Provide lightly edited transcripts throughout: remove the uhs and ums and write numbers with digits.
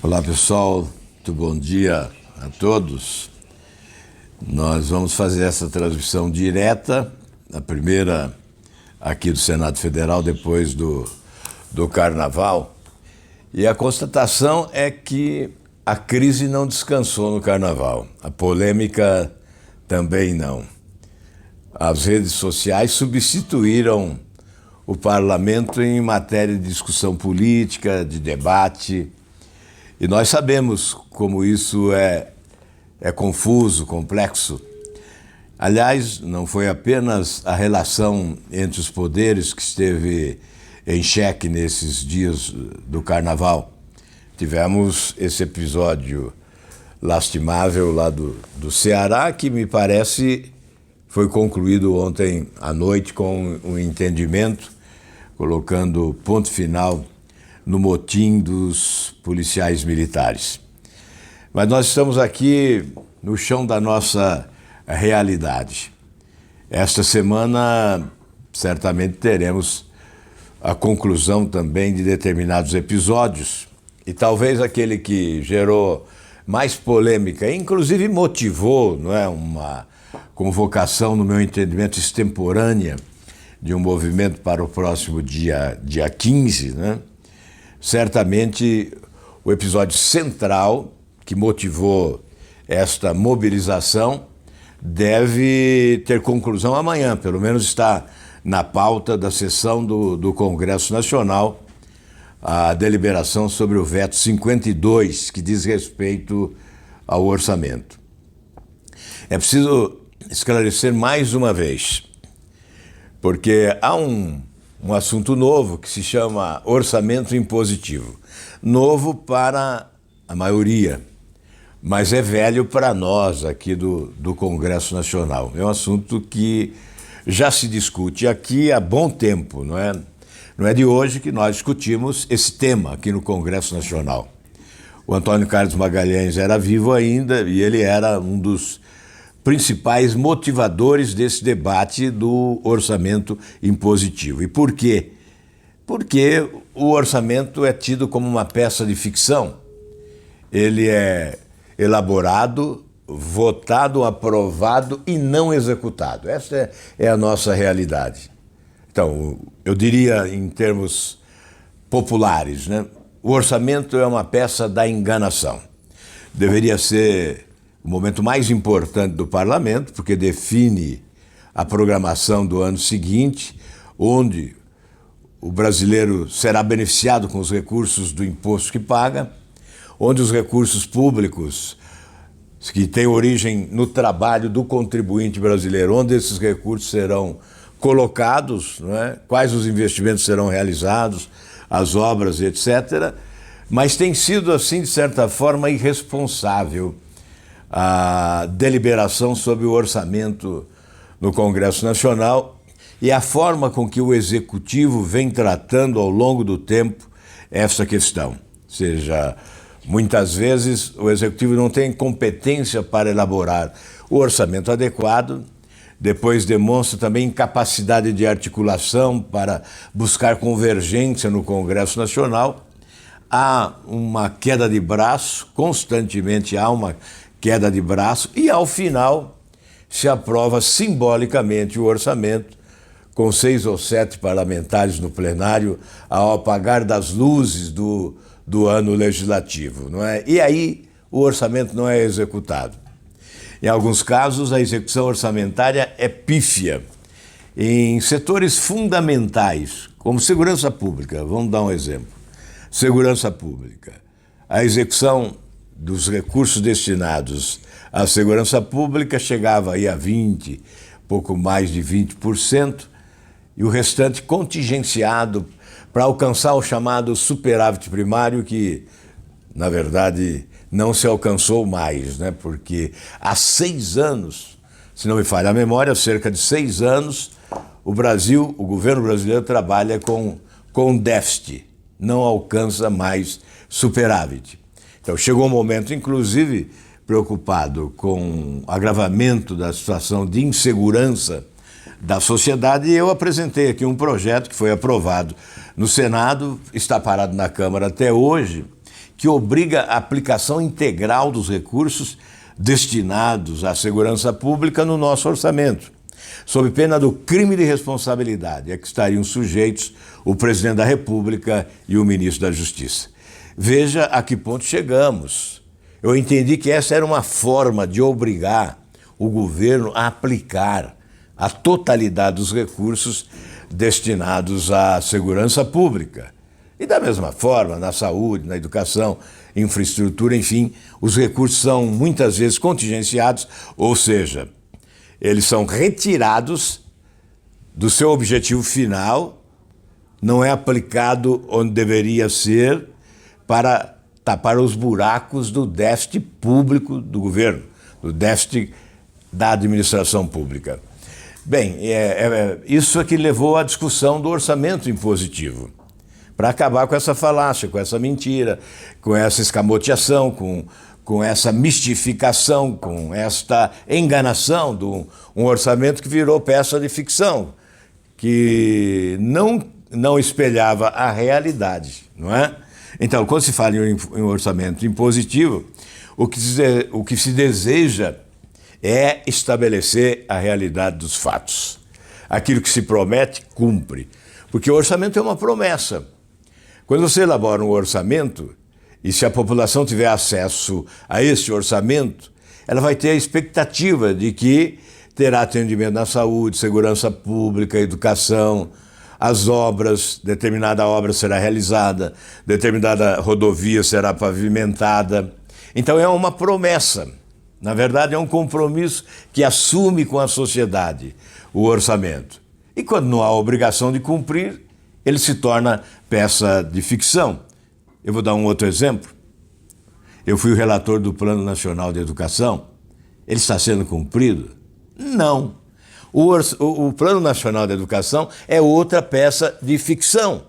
Olá pessoal, muito bom dia a todos. Nós vamos fazer essa transmissão direta, a primeira aqui do Senado Federal, depois do Carnaval. E a constatação é que a crise não descansou no Carnaval, a polêmica também não. As redes sociais substituíram o parlamento em matéria de discussão política, de debate. E nós sabemos como isso é confuso, complexo. Aliás, não foi apenas a relação entre os poderes que esteve em xeque nesses dias do Carnaval. Tivemos esse episódio lastimável lá do Ceará, que me parece foi concluído ontem à noite com um entendimento, colocando ponto final no motim dos policiais militares. Mas nós estamos aqui no chão da nossa realidade. Esta semana, certamente teremos a conclusão também de determinados episódios, e talvez aquele que gerou mais polêmica, inclusive motivou, não é, uma convocação, no meu entendimento, extemporânea de um movimento para o próximo dia 15, né? Certamente o episódio central que motivou esta mobilização deve ter conclusão amanhã, pelo menos está na pauta da sessão do Congresso Nacional, a deliberação sobre o veto 52, que diz respeito ao orçamento. É preciso esclarecer mais uma vez, porque há um assunto novo que se chama orçamento impositivo. Novo para a maioria, mas é velho para nós aqui do Congresso Nacional. É um assunto que já se discute aqui há bom tempo, não é? Não é de hoje que nós discutimos esse tema aqui no Congresso Nacional. O Antônio Carlos Magalhães era vivo ainda e ele era um dos principais motivadores desse debate do orçamento impositivo. E por quê? Porque o orçamento é tido como uma peça de ficção. Ele é elaborado, votado, aprovado e não executado. Essa é a nossa realidade. Então, eu diria em termos populares, né? O orçamento é uma peça da enganação. Deveria ser o momento mais importante do parlamento, porque define a programação do ano seguinte, onde o brasileiro será beneficiado com os recursos do imposto que paga, onde os recursos públicos que têm origem no trabalho do contribuinte brasileiro, onde esses recursos serão colocados, não é? Quais os investimentos serão realizados, as obras, etc. Mas tem sido, assim, de certa forma, irresponsável a deliberação sobre o orçamento no Congresso Nacional e a forma com que o Executivo vem tratando ao longo do tempo essa questão. Ou seja, muitas vezes o Executivo não tem competência para elaborar o orçamento adequado, depois demonstra também incapacidade de articulação para buscar convergência no Congresso Nacional. Há uma queda de braço, constantemente há uma queda de braço, e ao final se aprova simbolicamente o orçamento, com 6 ou 7 parlamentares no plenário, ao apagar das luzes do ano legislativo, não é? E aí o orçamento não é executado. Em alguns casos, a execução orçamentária é pífia. Em setores fundamentais, como segurança pública, vamos dar um exemplo. Segurança pública. A execução dos recursos destinados à segurança pública chegava aí a 20%, pouco mais de 20%, e o restante contingenciado para alcançar o chamado superávit primário, que, na verdade, não se alcançou mais, né? Porque há 6 anos, se não me falha a memória, cerca de 6 anos, o governo brasileiro trabalha com déficit, não alcança mais superávit. Então chegou um momento, inclusive, preocupado com o agravamento da situação de insegurança da sociedade, e eu apresentei aqui um projeto que foi aprovado no Senado, está parado na Câmara até hoje, que obriga a aplicação integral dos recursos destinados à segurança pública no nosso orçamento, sob pena do crime de responsabilidade a que estariam sujeitos o presidente da República e o ministro da Justiça. Veja a que ponto chegamos. Eu entendi que essa era uma forma de obrigar o governo a aplicar a totalidade dos recursos destinados à segurança pública. E da mesma forma, na saúde, na educação, infraestrutura, enfim, os recursos são muitas vezes contingenciados, ou seja, eles são retirados do seu objetivo final, não é aplicado onde deveria ser para tapar os buracos do déficit público do governo, do déficit da administração pública. Bem, isso é que levou à discussão do orçamento impositivo, para acabar com essa falácia, com essa mentira, com essa escamoteação, com essa mistificação, com esta enganação de um orçamento que virou peça de ficção, que não espelhava a realidade, não é? Então, quando se fala em orçamento impositivo, o que se deseja é estabelecer a realidade dos fatos. Aquilo que se promete, cumpre. Porque o orçamento é uma promessa. Quando você elabora um orçamento, e se a população tiver acesso a esse orçamento, ela vai ter a expectativa de que terá atendimento na saúde, segurança pública, educação, as obras, determinada obra será realizada, determinada rodovia será pavimentada. Então é uma promessa. Na verdade, é um compromisso que assume com a sociedade o orçamento. E quando não há obrigação de cumprir, ele se torna peça de ficção. Eu vou dar um outro exemplo. Eu fui o relator do Plano Nacional de Educação. Ele está sendo cumprido? Não. O Plano Nacional de Educação é outra peça de ficção.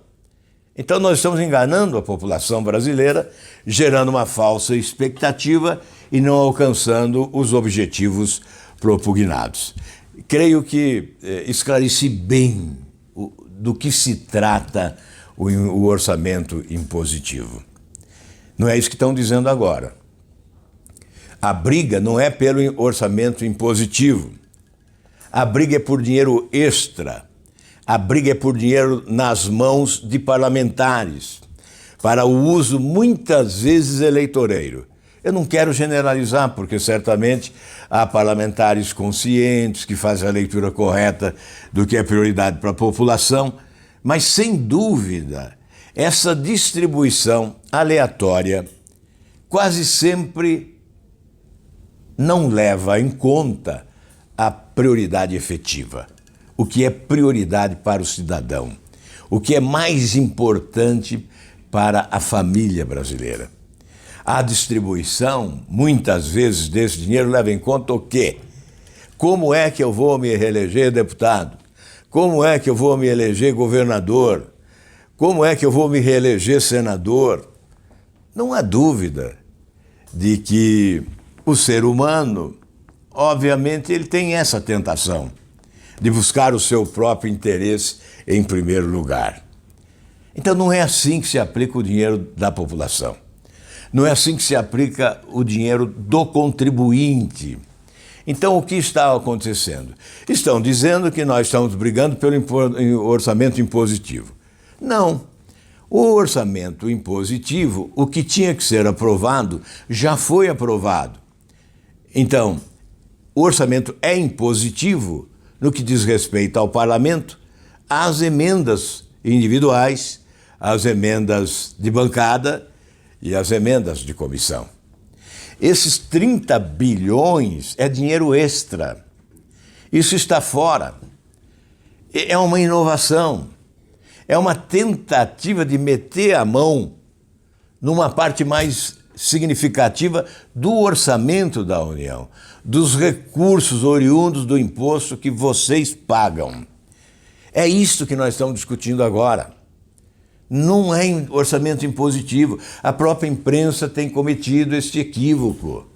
Então nós estamos enganando a população brasileira, gerando uma falsa expectativa e não alcançando os objetivos propugnados. Creio que esclareci bem do que se trata o orçamento impositivo. Não é isso que estão dizendo agora. A briga não é pelo orçamento impositivo. A briga é por dinheiro extra. A briga é por dinheiro nas mãos de parlamentares, para o uso muitas vezes eleitoreiro. Eu não quero generalizar, porque certamente há parlamentares conscientes que fazem a leitura correta do que é prioridade para a população, mas sem dúvida, essa distribuição aleatória quase sempre não leva em conta a prioridade efetiva, o que é prioridade para o cidadão, o que é mais importante para a família brasileira. A distribuição, muitas vezes, desse dinheiro leva em conta o quê? Como é que eu vou me reeleger deputado? Como é que eu vou me eleger governador? Como é que eu vou me reeleger senador? Não há dúvida de que o ser humano, obviamente, ele tem essa tentação de buscar o seu próprio interesse em primeiro lugar. Então não é assim que se aplica o dinheiro da população. Não é assim que se aplica o dinheiro do contribuinte. Então o que está acontecendo? Estão dizendo que nós estamos brigando pelo orçamento impositivo. Não. O orçamento impositivo, o que tinha que ser aprovado, já foi aprovado. Então, o orçamento é impositivo no que diz respeito ao parlamento, às emendas individuais, às emendas de bancada e às emendas de comissão. Esses 30 bilhões é dinheiro extra. Isso está fora. É uma inovação. É uma tentativa de meter a mão numa parte mais significativa do orçamento da União, dos recursos oriundos do imposto que vocês pagam. É isso que nós estamos discutindo agora. Não é orçamento impositivo. A própria imprensa tem cometido este equívoco.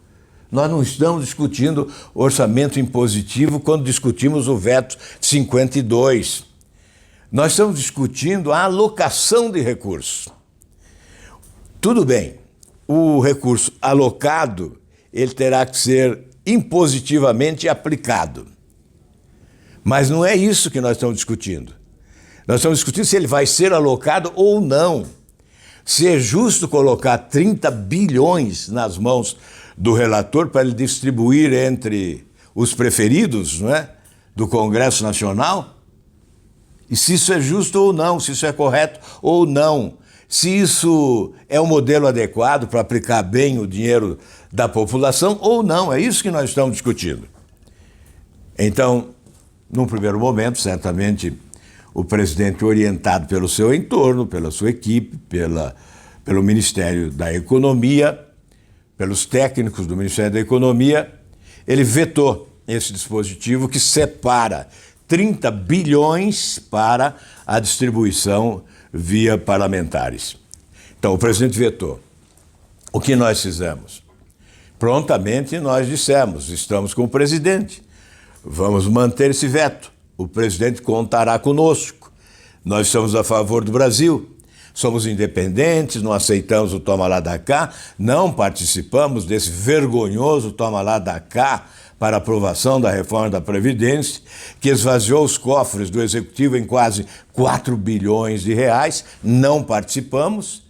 Nós não estamos discutindo orçamento impositivo quando discutimos o veto 52. Nós estamos discutindo a alocação de recursos. Tudo bem, o recurso alocado, ele terá que ser impositivamente aplicado. Mas não é isso que nós estamos discutindo. Nós estamos discutindo se ele vai ser alocado ou não. Se é justo colocar 30 bilhões nas mãos do relator para ele distribuir entre os preferidos, não é, do Congresso Nacional, e se isso é justo ou não, se isso é correto ou não, se isso é um modelo adequado para aplicar bem o dinheiro da população ou não, é isso que nós estamos discutindo. Então, num primeiro momento, certamente, o presidente, orientado pelo seu entorno, pela sua equipe, pelo Ministério da Economia, pelos técnicos do Ministério da Economia, ele vetou esse dispositivo que separa 30 bilhões para a distribuição via parlamentares. Então, o presidente vetou. O que nós fizemos? Prontamente nós dissemos, estamos com o presidente, vamos manter esse veto. O presidente contará conosco. Nós somos a favor do Brasil. Somos independentes, não aceitamos o toma lá da cá, não participamos desse vergonhoso toma lá da cá para aprovação da reforma da Previdência, que esvaziou os cofres do Executivo em quase 4 bilhões de reais. Não participamos,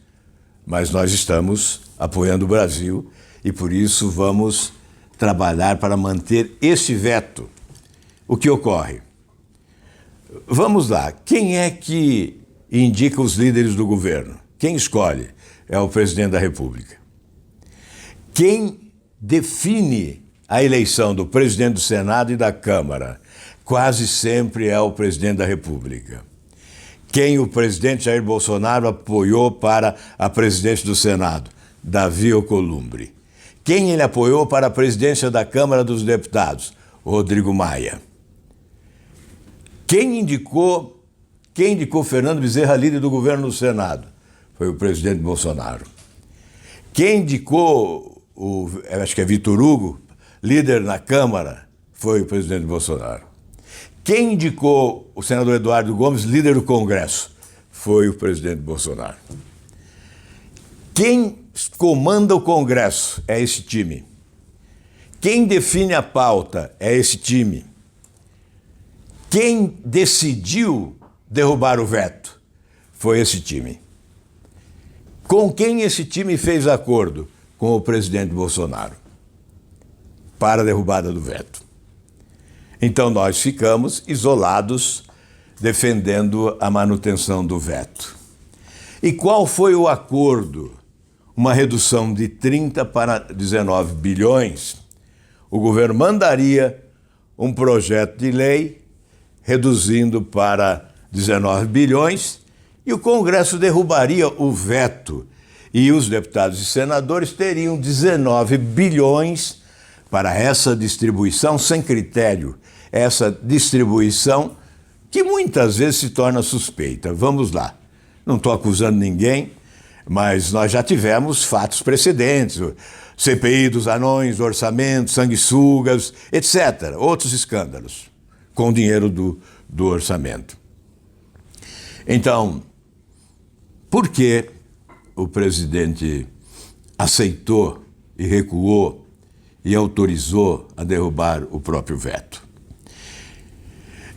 mas nós estamos apoiando o Brasil e por isso vamos trabalhar para manter esse veto. O que ocorre? Vamos lá, quem é que indica os líderes do governo? Quem escolhe? É o presidente da República. Quem define a eleição do presidente do Senado e da Câmara? Quase sempre é o presidente da República. Quem o presidente Jair Bolsonaro apoiou para a presidência do Senado? Davi Alcolumbre. Quem ele apoiou para a presidência da Câmara dos Deputados? Rodrigo Maia. Quem indicou Fernando Bezerra, líder do governo do Senado? Foi o presidente Bolsonaro. Quem indicou, acho que é Vitor Hugo, líder na Câmara? Foi o presidente Bolsonaro. Quem indicou o senador Eduardo Gomes, líder do Congresso? Foi o presidente Bolsonaro. Quem comanda o Congresso? É esse time. Quem define a pauta? É esse time. Quem decidiu derrubar o veto? Foi esse time. Com quem esse time fez acordo? Com o presidente Bolsonaro, para a derrubada do veto. Então nós ficamos isolados, defendendo a manutenção do veto. E qual foi o acordo? Uma redução de 30 para 19 bilhões. O governo mandaria um projeto de lei reduzindo para 19 bilhões, e o Congresso derrubaria o veto. E os deputados e senadores teriam 19 bilhões para essa distribuição sem critério. Essa distribuição que muitas vezes se torna suspeita. Vamos lá. Não estou acusando ninguém, mas nós já tivemos fatos precedentes. CPI dos anões, do orçamento, sanguessugas, etc. Outros escândalos com dinheiro do orçamento. Então, por que o presidente aceitou e recuou e autorizou a derrubar o próprio veto?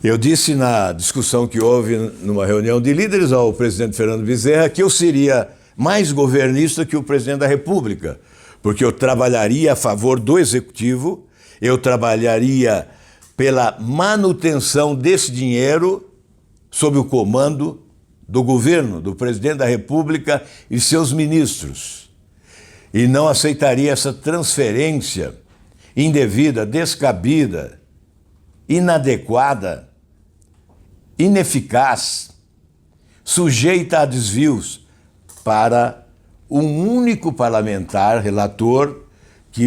Eu disse na discussão que houve numa reunião de líderes ao presidente Fernando Bezerra que eu seria mais governista que o presidente da República, porque eu trabalharia a favor do Executivo, eu trabalharia pela manutenção desse dinheiro sob o comando do governo, do presidente da República e seus ministros. E não aceitaria essa transferência indevida, descabida, inadequada, ineficaz, sujeita a desvios para um único parlamentar, relator, que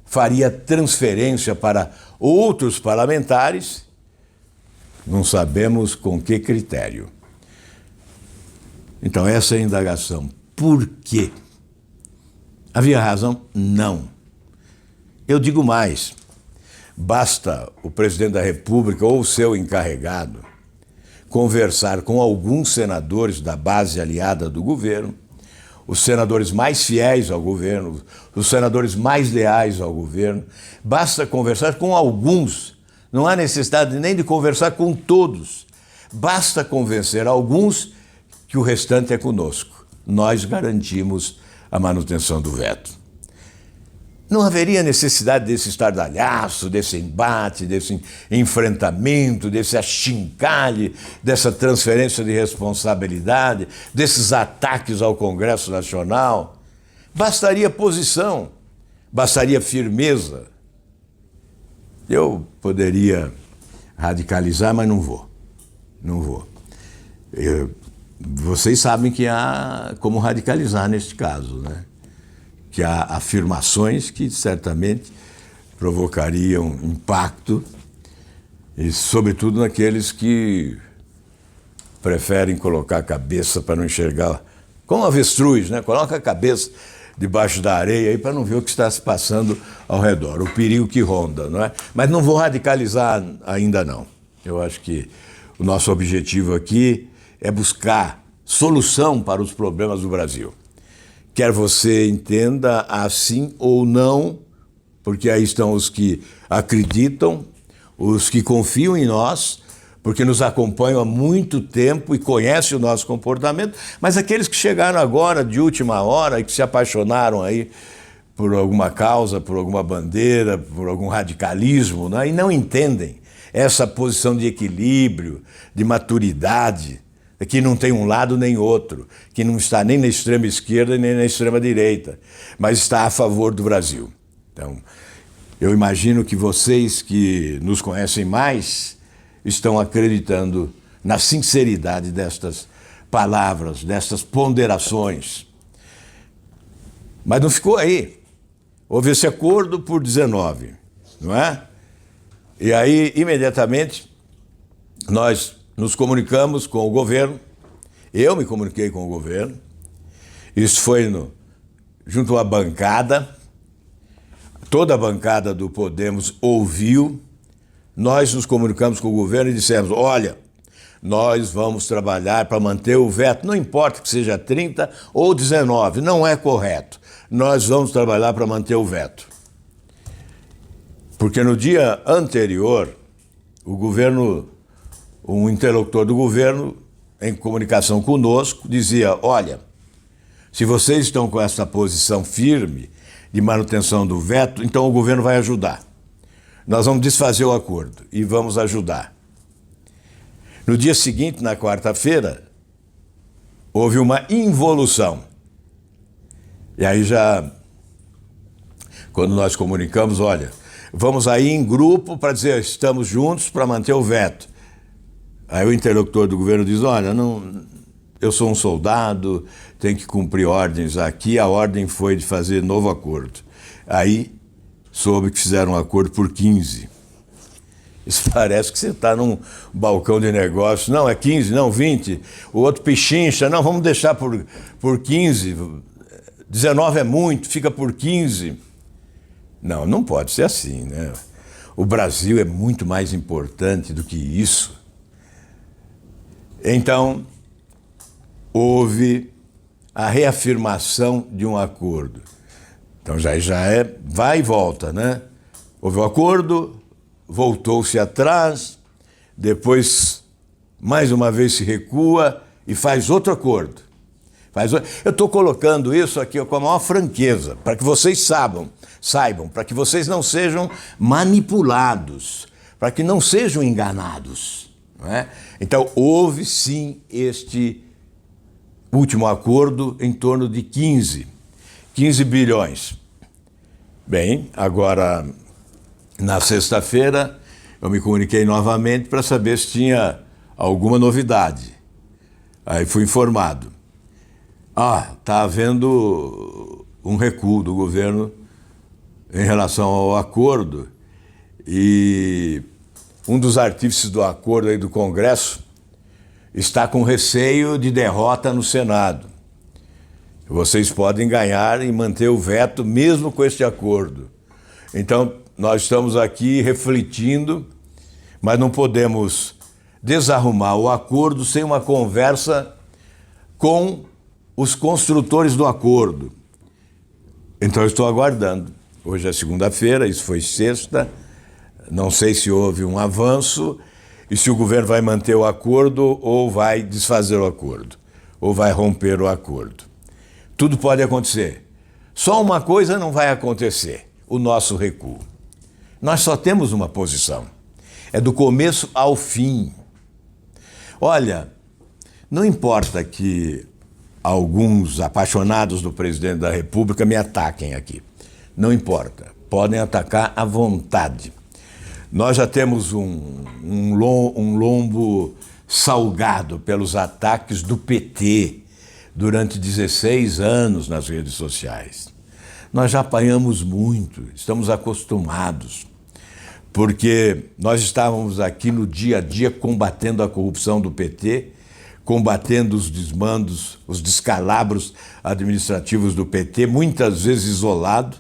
faria transferência para outros parlamentares, não sabemos com que critério. Então, essa é a indagação. Por quê? Havia razão? Não. Eu digo mais, basta o presidente da República ou o seu encarregado conversar com alguns senadores da base aliada do governo, os senadores mais fiéis ao governo, os senadores mais leais ao governo. Basta conversar com alguns, não há necessidade nem de conversar com todos. Basta convencer alguns que o restante é conosco. Nós garantimos a manutenção do veto. Não haveria necessidade desse estardalhaço, desse embate, desse enfrentamento, desse achincalhe, dessa transferência de responsabilidade, desses ataques ao Congresso Nacional. Bastaria posição, bastaria firmeza. Eu poderia radicalizar, mas não vou. Não vou. Vocês sabem que há como radicalizar neste caso, né? Que há afirmações que certamente provocariam impacto, e sobretudo naqueles que preferem colocar a cabeça para não enxergar, como avestruz, né? Coloca a cabeça debaixo da areia aí para não ver o que está se passando ao redor, o perigo que ronda, não é? Mas não vou radicalizar ainda não. Eu acho que o nosso objetivo aqui é buscar solução para os problemas do Brasil. Quer você entenda assim ou não, porque aí estão os que acreditam, os que confiam em nós, porque nos acompanham há muito tempo e conhecem o nosso comportamento, mas aqueles que chegaram agora de última hora e que se apaixonaram aí por alguma causa, por alguma bandeira, por algum radicalismo, né, e não entendem essa posição de equilíbrio, de maturidade, que não tem um lado nem outro, que não está nem na extrema esquerda nem na extrema direita, mas está a favor do Brasil. Então, eu imagino que vocês que nos conhecem mais estão acreditando na sinceridade destas palavras, destas ponderações. Mas não ficou aí. Houve esse acordo por 19, não é? E aí, imediatamente, nós nos comunicamos com o governo, eu me comuniquei com o governo, isso foi junto à bancada, toda a bancada do Podemos ouviu, nós nos comunicamos com o governo e dissemos, olha, nós vamos trabalhar para manter o veto, não importa que seja 30 ou 19, não é correto, nós vamos trabalhar para manter o veto. Porque no dia anterior, o governo, um interlocutor do governo, em comunicação conosco, dizia, olha, se vocês estão com essa posição firme de manutenção do veto, então o governo vai ajudar. Nós vamos desfazer o acordo e vamos ajudar. No dia seguinte, na quarta-feira, houve uma involução. E aí já, quando nós comunicamos, olha, vamos aí em grupo para dizer, estamos juntos para manter o veto. Aí o interlocutor do governo diz, olha, não, eu sou um soldado, tenho que cumprir ordens aqui, a ordem foi de fazer novo acordo. Aí soube que fizeram um acordo por 15. Isso parece que você está num balcão de negócio, não, é 15, não, 20. O outro pichincha, não, vamos deixar por 15. 19 é muito, fica por 15. Não, não pode ser assim, né? O Brasil é muito mais importante do que isso. Então, houve a reafirmação de um acordo. Então já é vai e volta, né? Houve o acordo, voltou-se atrás, depois mais uma vez se recua e faz outro acordo. Eu estou colocando isso aqui com a maior franqueza, para que vocês saibam, para que vocês não sejam manipulados, para que não sejam enganados. Não é? Então, houve sim este último acordo em torno de 15 bilhões. Bem, agora, na sexta-feira, eu me comuniquei novamente para saber se tinha alguma novidade. Aí fui informado. Está havendo um recuo do governo em relação ao acordo e um dos artífices do acordo aí do Congresso está com receio de derrota no Senado. Vocês podem ganhar e manter o veto mesmo com este acordo. Então, nós estamos aqui refletindo, mas não podemos desarrumar o acordo sem uma conversa com os construtores do acordo. Então eu estou aguardando. Hoje é segunda-feira, isso foi sexta, não sei se houve um avanço e se o governo vai manter o acordo ou vai desfazer o acordo, ou vai romper o acordo. Tudo pode acontecer. Só uma coisa não vai acontecer, o nosso recuo. Nós só temos uma posição, é do começo ao fim. Olha, não importa que alguns apaixonados do presidente da República me ataquem aqui. Não importa, podem atacar à vontade. Nós já temos um lombo salgado pelos ataques do PT durante 16 anos nas redes sociais. Nós já apanhamos muito, estamos acostumados, porque nós estávamos aqui no dia a dia combatendo a corrupção do PT, combatendo os desmandos, os descalabros administrativos do PT, muitas vezes isolado.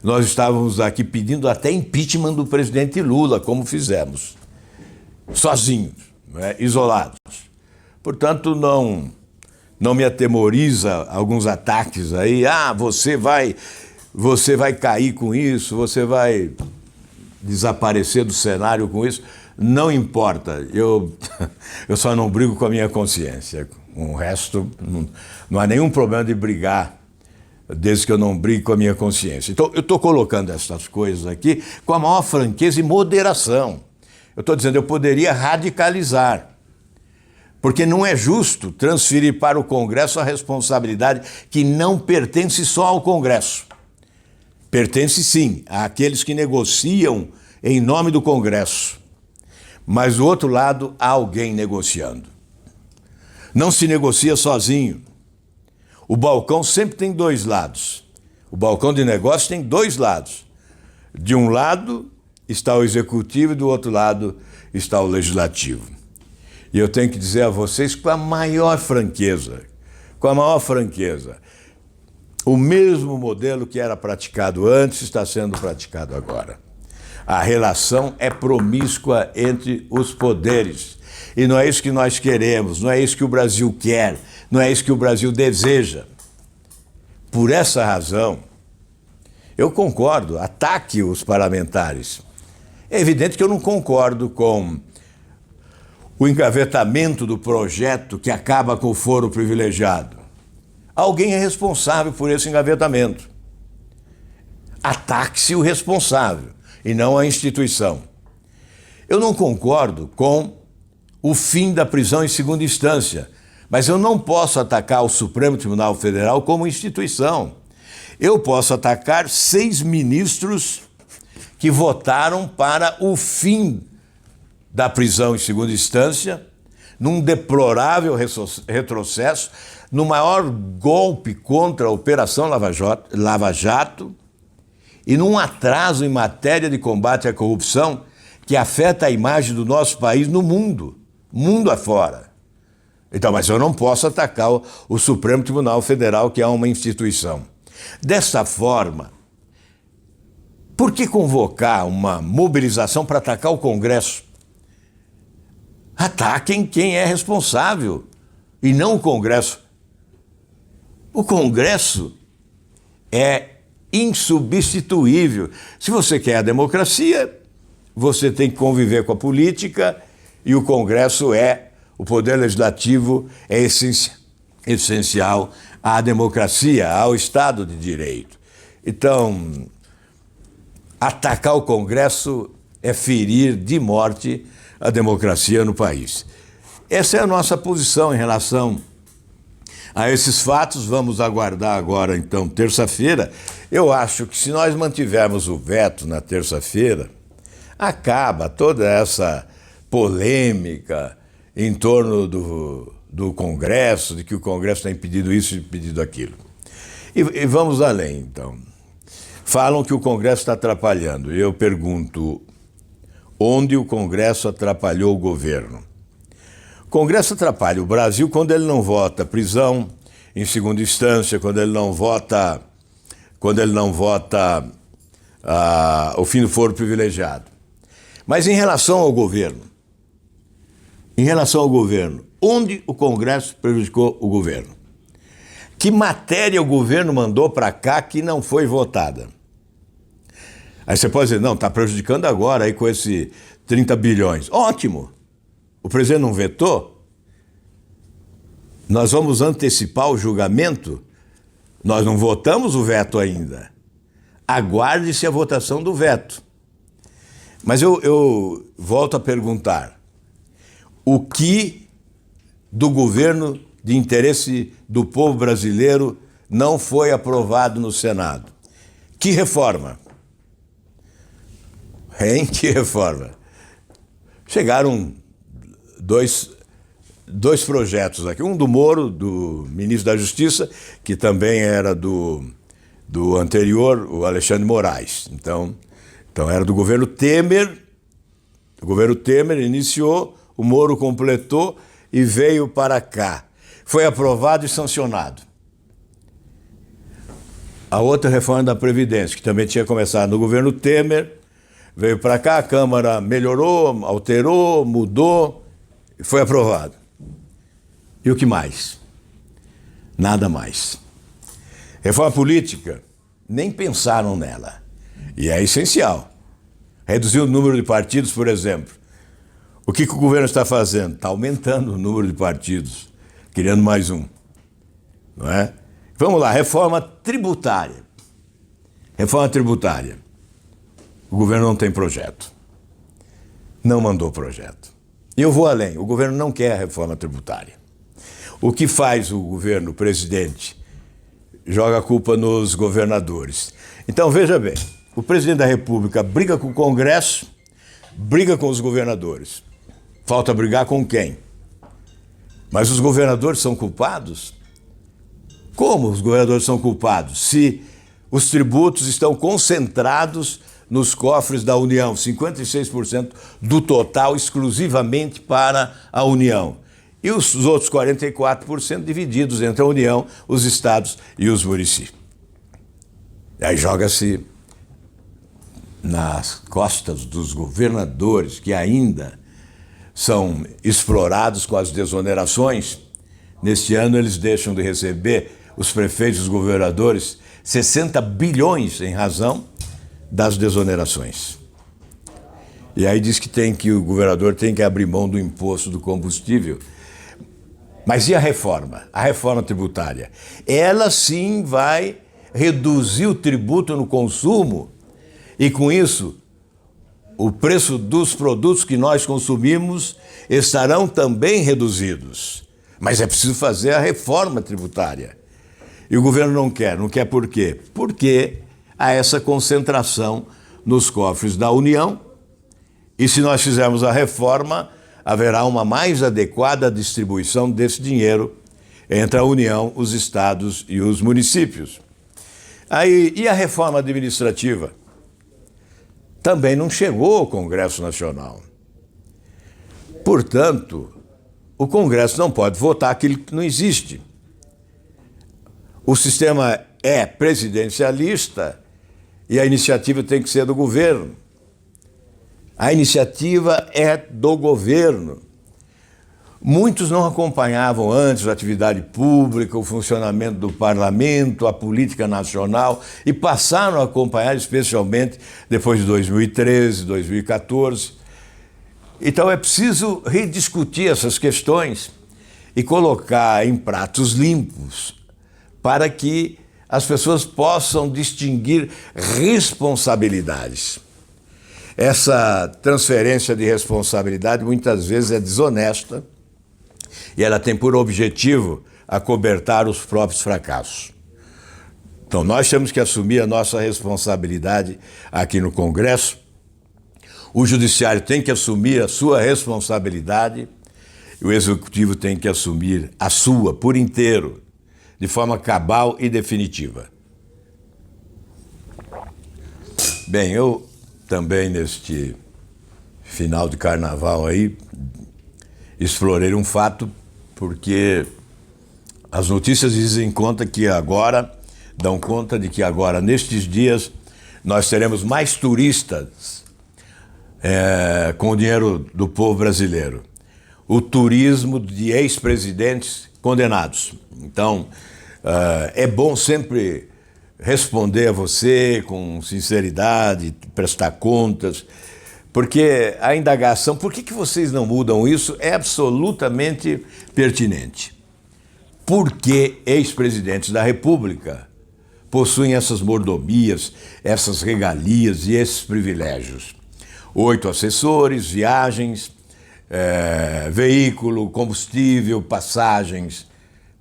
Nós estávamos aqui pedindo até impeachment do presidente Lula, como fizemos, sozinhos, né, isolados. Portanto, não me atemoriza alguns ataques aí. Você vai cair com isso, você vai desaparecer do cenário com isso. Não importa, eu só não brigo com a minha consciência. Com o resto, não há nenhum problema de brigar, desde que eu não brigue com a minha consciência. Então, eu estou colocando essas coisas aqui com a maior franqueza e moderação. Eu estou dizendo, eu poderia radicalizar, porque não é justo transferir para o Congresso a responsabilidade que não pertence só ao Congresso. Pertence, sim, àqueles que negociam em nome do Congresso. Mas do outro lado, há alguém negociando. Não se negocia sozinho. O balcão sempre tem dois lados. O balcão de negócio tem dois lados. De um lado está o executivo e do outro lado está o legislativo. E eu tenho que dizer a vocês com a maior franqueza, o mesmo modelo que era praticado antes está sendo praticado agora. A relação é promíscua entre os poderes. E não é isso que nós queremos, não é isso que o Brasil quer, não é isso que o Brasil deseja. Por essa razão, eu concordo, ataque os parlamentares. É evidente que eu não concordo com o engavetamento do projeto que acaba com o foro privilegiado. Alguém é responsável por esse engavetamento. Ataque-se o responsável e não a instituição. Eu não concordo com o fim da prisão em segunda instância, mas eu não posso atacar o Supremo Tribunal Federal como instituição. Eu posso atacar 6 ministros que votaram para o fim da prisão em segunda instância, num deplorável retrocesso, no maior golpe contra a Operação Lava Jato e num atraso em matéria de combate à corrupção que afeta a imagem do nosso país no mundo afora. Então, mas eu não posso atacar o Supremo Tribunal Federal, que é uma instituição. Dessa forma, por que convocar uma mobilização para atacar o Congresso? Ataquem quem é responsável e não o Congresso. O Congresso é insubstituível. Se você quer a democracia, você tem que conviver com a política e o Congresso o poder legislativo é essencial à democracia, ao Estado de Direito. Então, atacar o Congresso é ferir de morte a democracia no país. Essa é a nossa posição em relação a esses fatos. Vamos aguardar agora, então, terça-feira. Eu acho que se nós mantivermos o veto na terça-feira, acaba toda essa polêmica em torno do Congresso, de que o Congresso tem pedido isso e pedido aquilo. E vamos além, então. Falam que o Congresso está atrapalhando. Eu pergunto, onde o Congresso atrapalhou o governo? O Congresso atrapalha o Brasil quando ele não vota prisão em segunda instância, quando ele não vota o fim do foro privilegiado. Mas em relação ao governo, onde o Congresso prejudicou o governo? Que matéria o governo mandou para cá que não foi votada? Aí você pode dizer, não, está prejudicando agora aí com esse 30 bilhões. Ótimo! O presidente não vetou? Nós vamos antecipar o julgamento? Nós não votamos o veto ainda. Aguarde-se a votação do veto. Mas eu volto a perguntar, o que do governo de interesse do povo brasileiro não foi aprovado no Senado? Que reforma? Hein? Que reforma? Chegaram dois projetos aqui, um do Moro, do ministro da Justiça, que também era do anterior, o Alexandre de Moraes. Então era do governo Temer. O governo Temer iniciou, o Moro completou e veio para cá. Foi aprovado e sancionado. A outra reforma da Previdência, que também tinha começado no governo Temer, veio para cá, a Câmara melhorou, alterou, mudou e foi aprovado. E o que mais? Nada mais. Reforma política, nem pensaram nela. E é essencial. Reduzir o número de partidos, por exemplo. O que o governo está fazendo? Está aumentando o número de partidos, criando mais um. Não é? Vamos lá, reforma tributária. Reforma tributária. O governo não tem projeto. Não mandou projeto. E eu vou além, o governo não quer a reforma tributária. O que faz o governo, o presidente? Joga a culpa nos governadores. Então, veja bem, o presidente da República briga com o Congresso, briga com os governadores. Falta brigar com quem? Mas os governadores são culpados? Como os governadores são culpados? Se os tributos estão concentrados nos cofres da União, 56% do total exclusivamente para a União. E os outros 44% divididos entre a União, os estados e os municípios. E aí joga-se nas costas dos governadores, que ainda são explorados com as desonerações. Neste ano eles deixam de receber, os prefeitos e os governadores, 60 bilhões em razão das desonerações. E aí diz que o governador tem que abrir mão do imposto do combustível. Mas e a reforma? A reforma tributária? Ela sim vai reduzir o tributo no consumo e com isso o preço dos produtos que nós consumimos estarão também reduzidos. Mas é preciso fazer a reforma tributária. E o governo não quer. Não quer por quê? Porque há essa concentração nos cofres da União e se nós fizermos a reforma, haverá uma mais adequada distribuição desse dinheiro entre a União, os estados e os municípios. Aí, e a reforma administrativa? Também não chegou ao Congresso Nacional. Portanto, o Congresso não pode votar aquilo que não existe. O sistema é presidencialista e a iniciativa tem que ser do governo. A iniciativa é do governo. Muitos não acompanhavam antes a atividade pública, o funcionamento do parlamento, a política nacional e passaram a acompanhar especialmente depois de 2013, 2014. Então é preciso rediscutir essas questões e colocar em pratos limpos para que as pessoas possam distinguir responsabilidades. Essa transferência de responsabilidade muitas vezes é desonesta e ela tem por objetivo acobertar os próprios fracassos. Então nós temos que assumir a nossa responsabilidade aqui no Congresso, o Judiciário tem que assumir a sua responsabilidade e o Executivo tem que assumir a sua por inteiro, de forma cabal e definitiva. Bem, eu também neste final de carnaval aí explorei um fato porque as notícias dão conta de que agora, nestes dias, nós teremos mais turistas com o dinheiro do povo brasileiro. O turismo de ex-presidentes condenados. Então, É bom sempre responder a você com sinceridade, prestar contas, porque a indagação, por que vocês não mudam isso, é absolutamente pertinente. Por que ex-presidentes da República possuem essas mordomias, essas regalias e esses privilégios? 8 assessores, viagens, veículo, combustível, passagens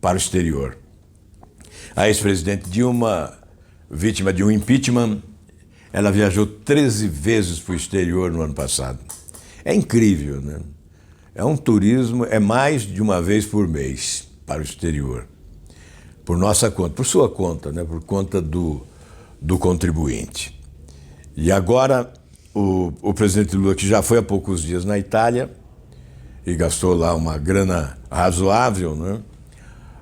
para o exterior. A ex-presidente Dilma, vítima de um impeachment, ela viajou 13 vezes para o exterior no ano passado. É incrível, né? É um turismo, é mais de uma vez por mês para o exterior. Por nossa conta, por sua conta, né? Por conta do contribuinte. E agora, o presidente Lula, que já foi há poucos dias na Itália e gastou lá uma grana razoável, né?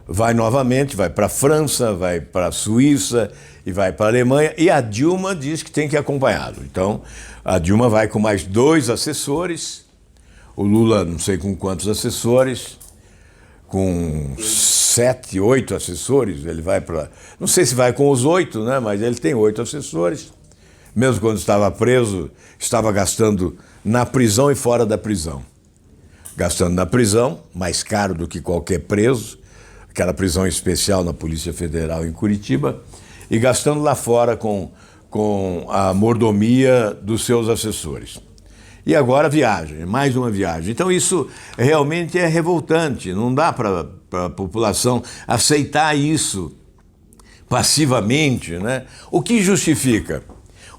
Vai novamente, vai para a França, vai para a Suíça e vai para a Alemanha, e a Dilma diz que tem que acompanhá-lo. Então, a Dilma vai com mais 2 assessores, o Lula não sei com quantos assessores, com 7, 8 assessores, ele vai para... Não sei se vai com os 8, né? Mas ele tem 8 assessores. Mesmo quando estava preso, estava gastando na prisão e fora da prisão. Gastando na prisão, mais caro do que qualquer preso, aquela prisão especial na Polícia Federal em Curitiba, e gastando lá fora com a mordomia dos seus assessores. E agora viagem, mais uma viagem. Então isso realmente é revoltante, não dá para a população aceitar isso passivamente, né? O que justifica?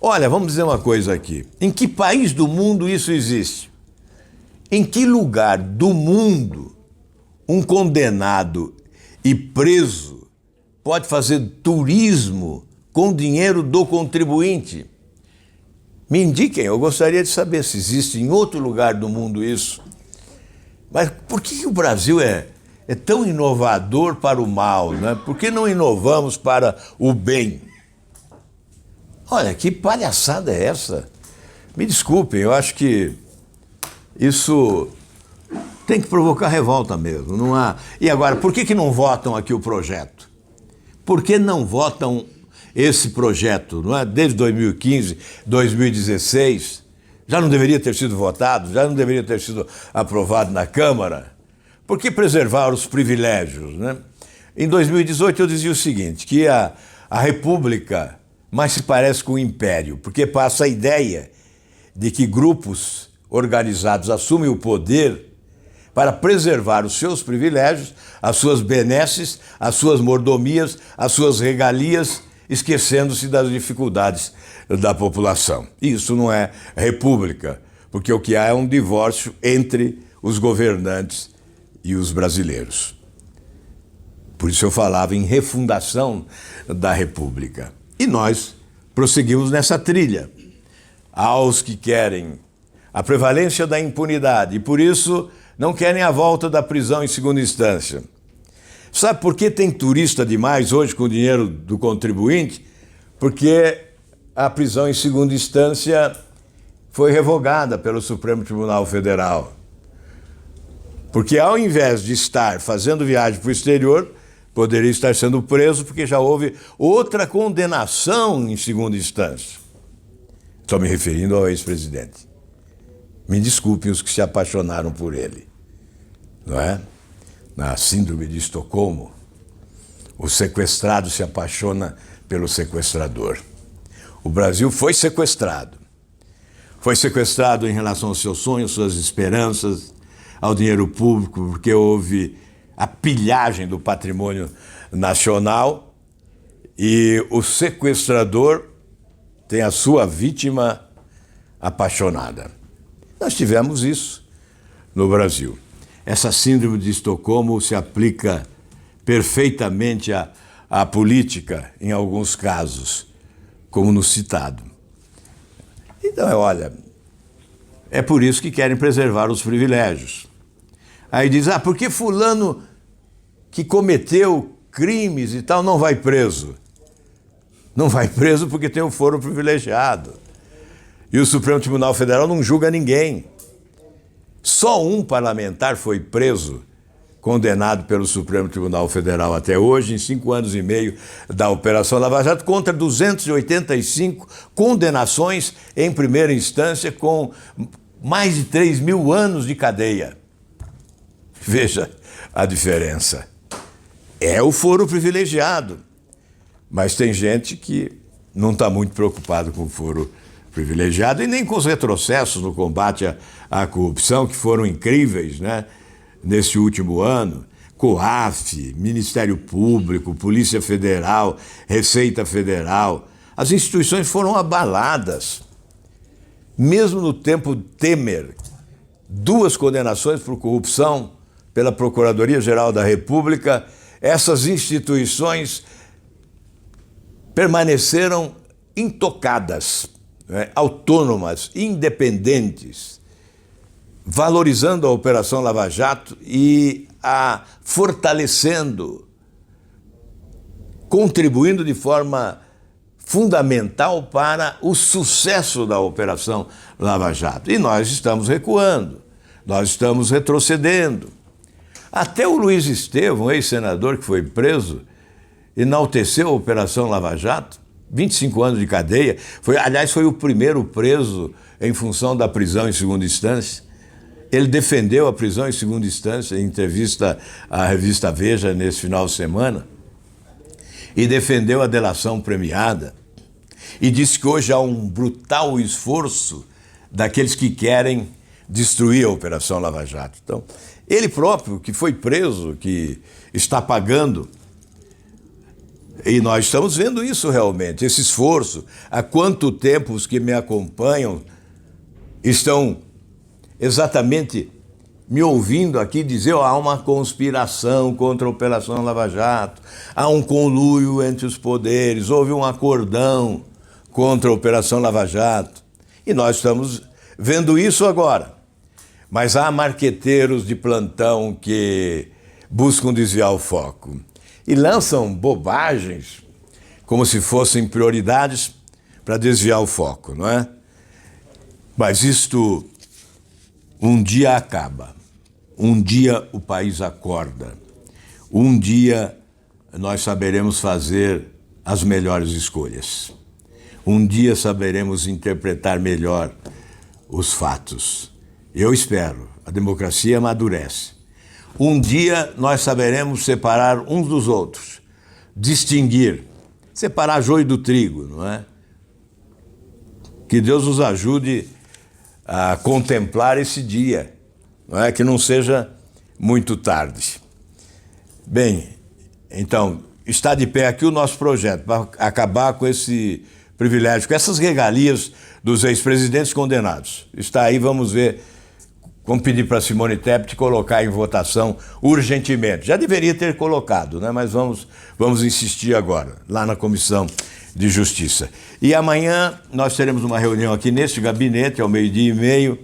Olha, vamos dizer uma coisa aqui, em que país do mundo isso existe? Em que lugar do mundo um condenado e preso pode fazer turismo com dinheiro do contribuinte? Me indiquem, eu gostaria de saber se existe em outro lugar do mundo isso. Mas por que o Brasil é tão inovador para o mal, né? Por que não inovamos para o bem? Olha, que palhaçada é essa? Me desculpem, eu acho que isso tem que provocar revolta mesmo. Não há... E agora, por que não votam aqui o projeto? Por que não votam esse projeto? Não é? Desde 2015, 2016, já não deveria ter sido votado, já não deveria ter sido aprovado na Câmara? Por que preservar os privilégios, né? Em 2018 eu dizia o seguinte, que a República mais se parece com o Império, porque passa a ideia de que grupos organizados assumem o poder para preservar os seus privilégios, as suas benesses, as suas mordomias, as suas regalias, esquecendo-se das dificuldades da população. Isso não é república, porque o que há é um divórcio entre os governantes e os brasileiros. Por isso eu falava em refundação da República. E nós prosseguimos nessa trilha. Aos que querem a prevalência da impunidade e por isso não querem a volta da prisão em segunda instância. Sabe por que tem turista demais hoje com o dinheiro do contribuinte? Porque a prisão em segunda instância foi revogada pelo Supremo Tribunal Federal. Porque ao invés de estar fazendo viagem para o exterior, poderia estar sendo preso porque já houve outra condenação em segunda instância. Estou me referindo ao ex-presidente. Me desculpem os que se apaixonaram por ele, não é? Na síndrome de Estocolmo, o sequestrado se apaixona pelo sequestrador. O Brasil foi sequestrado. Foi sequestrado em relação aos seus sonhos, suas esperanças, ao dinheiro público, porque houve a pilhagem do patrimônio nacional e o sequestrador tem a sua vítima apaixonada. Nós tivemos isso no Brasil. Essa síndrome de Estocolmo se aplica perfeitamente à política, em alguns casos, como no citado. Então, olha, é por isso que querem preservar os privilégios. Aí diz, por que fulano que cometeu crimes e tal não vai preso? Não vai preso porque tem um foro privilegiado. E o Supremo Tribunal Federal não julga ninguém. Só um parlamentar foi preso condenado pelo Supremo Tribunal Federal até hoje, em 5 anos e meio da Operação Lava Jato, contra 285 condenações em primeira instância, com mais de 3.000 anos de cadeia. Veja a diferença. É o foro privilegiado, mas tem gente que não está muito preocupado com o foro privilegiado e nem com os retrocessos no combate à corrupção, que foram incríveis, né? Nesse último ano. COAF, Ministério Público, Polícia Federal, Receita Federal, as instituições foram abaladas. Mesmo no tempo Temer, 2 condenações por corrupção pela Procuradoria-Geral da República, essas instituições permaneceram intocadas, né, autônomas, independentes, valorizando a Operação Lava Jato e a fortalecendo, contribuindo de forma fundamental para o sucesso da Operação Lava Jato. E nós estamos recuando, nós estamos retrocedendo. Até o Luiz Estevão, ex-senador que foi preso, enalteceu a Operação Lava Jato, 25 anos de cadeia. Aliás, foi o primeiro preso em função da prisão em segunda instância. Ele defendeu a prisão em segunda instância em entrevista à revista Veja nesse final de semana e defendeu a delação premiada e disse que hoje há um brutal esforço daqueles que querem destruir a Operação Lava Jato. Então, ele próprio, que foi preso, que está pagando, e nós estamos vendo isso realmente, esse esforço. Há quanto tempo os que me acompanham estão exatamente me ouvindo aqui dizer: há uma conspiração contra a Operação Lava Jato, há um conluio entre os poderes, houve um acordão contra a Operação Lava Jato. E nós estamos vendo isso agora. Mas há marqueteiros de plantão que buscam desviar o foco e lançam bobagens como se fossem prioridades para desviar o foco, não é? Mas isto um dia acaba, um dia o país acorda, um dia nós saberemos fazer as melhores escolhas, um dia saberemos interpretar melhor os fatos. Eu espero, a democracia amadurece. Um dia nós saberemos separar uns dos outros, distinguir, separar joio do trigo, não é? Que Deus nos ajude a contemplar esse dia, não é? Que não seja muito tarde. Bem, então, está de pé aqui o nosso projeto para acabar com esse privilégio, com essas regalias dos ex-presidentes condenados. Está aí, vamos ver. Vamos pedir para Simone Tebet colocar em votação urgentemente. Já deveria ter colocado, né? Mas vamos insistir agora, lá na Comissão de Justiça. E amanhã nós teremos uma reunião aqui neste gabinete, ao 12:30,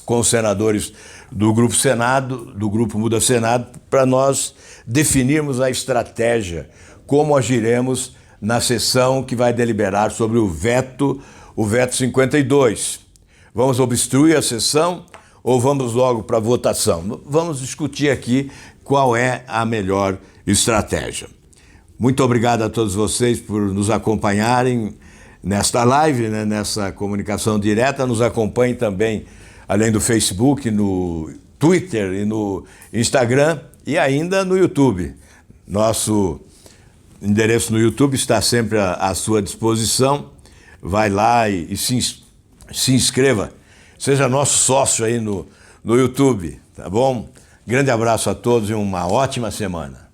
com os senadores do Grupo Senado, do Grupo Muda Senado, para nós definirmos a estratégia, como agiremos na sessão que vai deliberar sobre o veto 52. Vamos obstruir a sessão ou vamos logo para a votação? Vamos discutir aqui qual é a melhor estratégia. Muito obrigado a todos vocês por nos acompanharem nesta live, né, nessa comunicação direta. Nos acompanhem também, além do Facebook, no Twitter e no Instagram e ainda no YouTube. Nosso endereço no YouTube está sempre à sua disposição. Vai lá e se inscreva. Seja nosso sócio aí no YouTube, tá bom? Grande abraço a todos e uma ótima semana.